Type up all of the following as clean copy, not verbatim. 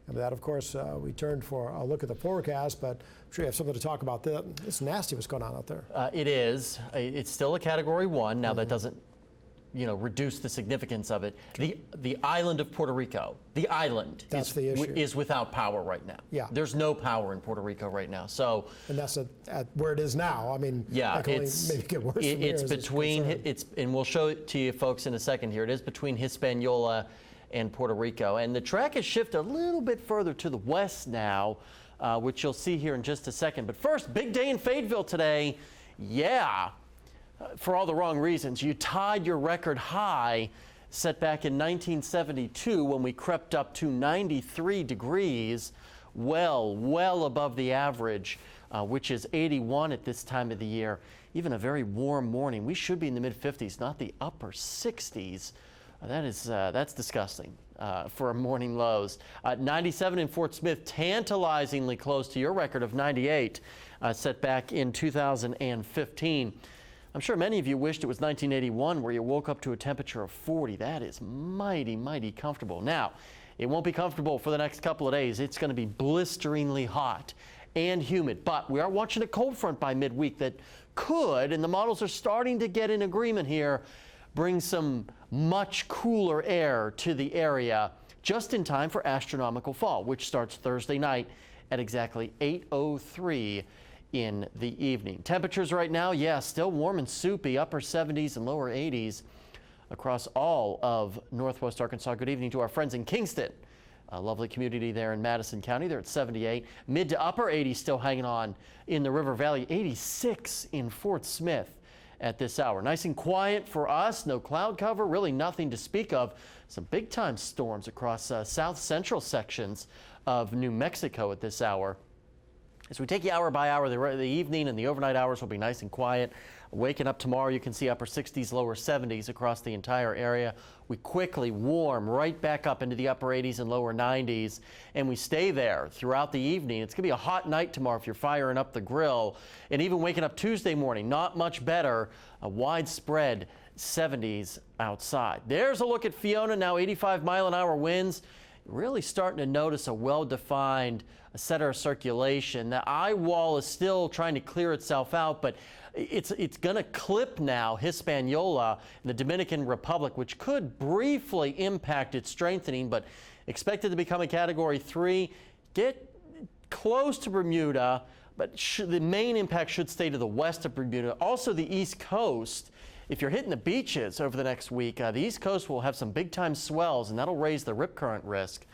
And with that, of course, we turned for a look at the forecast, but I'm sure you have something to talk about. It's nasty what's going on out there. It is. It's still a Category 1. Now, that doesn't reduce the significance of it. The island of Puerto Rico, the island is without power right now. Yeah. There's no power in Puerto Rico right now. So. And that's at where it is now. I mean, yeah, that can only maybe get worse from here, it's between, and we'll show it to you folks in a second here. It is between Hispaniola and Puerto Rico. And the track has shifted a little bit further to the west now, which you'll see here in just a second. But first, big day in Fayetteville today. Yeah. For all the wrong reasons. You tied your record high set back in 1972 when we crept up to 93 degrees, well above the average, which is 81 at this time of the year. Even a very warm morning. We should be in the mid-50s, not the upper 60s. That's disgusting for morning lows. 97 in Fort Smith, tantalizingly close to your record of 98 set back in 2015. I'm sure many of you wished it was 1981 where you woke up to a temperature of 40. That is mighty comfortable. Now, it won't be comfortable for the next couple of days. It's going to be blisteringly hot and humid, but we are watching a cold front by midweek that could, and the models are starting to get in agreement here, bring some much cooler air to the area just in time for astronomical fall, which starts Thursday night at exactly 8:03 in the evening. Temperatures right now, yeah, still warm and soupy, upper 70s and lower 80s across all of Northwest Arkansas. Good evening to our friends in Kingston, a lovely community there in Madison County. They're at 78. Mid to upper 80s still hanging on in the River Valley. 86 in Fort Smith at this hour. Nice and quiet for us. No cloud cover, really nothing to speak of. Some big time storms across south central sections of New Mexico at this hour. As we take you hour by hour, the evening and the overnight hours will be nice and quiet. Waking up tomorrow, you can see upper 60s, lower 70s across the entire area. We quickly warm right back up into the upper 80s and lower 90s, and we stay there throughout the evening. It's going to be a hot night tomorrow if you're firing up the grill. And even waking up Tuesday morning, not much better. A widespread 70s outside. There's a look at Fiona, now 85-mile-an-hour winds. Really starting to notice a well-defined center of circulation. The eye wall is still trying to clear itself out, but it's going to clip now Hispaniola in the Dominican Republic, which could briefly impact its strengthening, but expected to become a Category 3. Get close to Bermuda, but the main impact should stay to the west of Bermuda. Also the East Coast. If you're hitting the beaches over the next week, the East Coast will have some big-time swells, and that'll raise the rip current risk.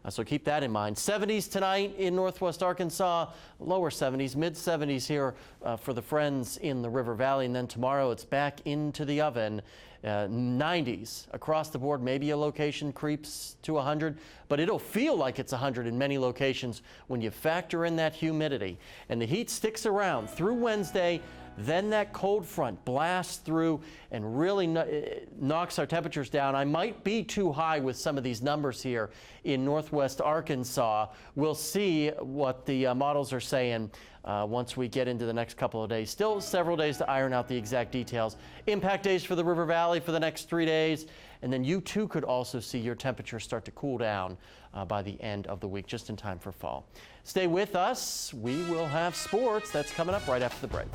So keep that in mind. 70s tonight in Northwest Arkansas, lower 70s, mid-70s here for the friends in the River Valley. And then tomorrow it's back into the oven. 90s across the board. Maybe a location creeps to 100, but it'll feel like it's 100 in many locations when you factor in that humidity. And the heat sticks around through Wednesday. Then that cold front blasts through and really knocks our temperatures down. I might be too high with some of these numbers here in Northwest Arkansas. We'll see what the models are saying once we get into the next couple of days. Still several days to iron out the exact details. Impact days for the River Valley for the next 3 days. And then you too could also see your temperature start to cool down by the end of the week, just in time for fall. Stay with us. We will have sports. That's coming up right after the break.